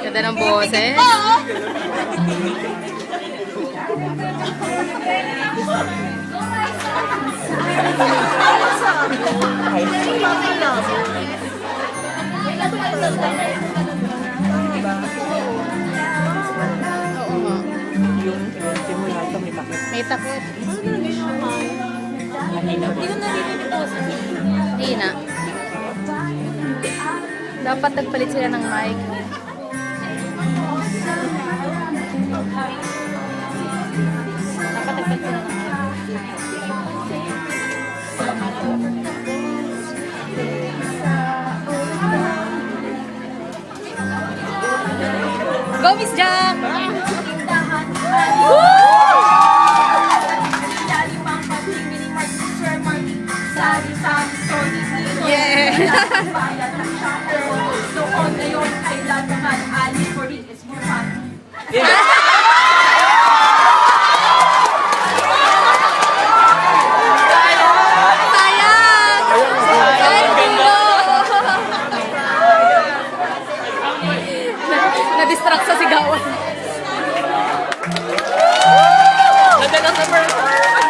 Ganda ng boses. May takot. Hindi na. Dapat nagpalit sila ng mic. Dapat nagpalit sila ng mic. Go, Miss Jack! Yeah! Na-distract sa sigawan. Naganda sa first.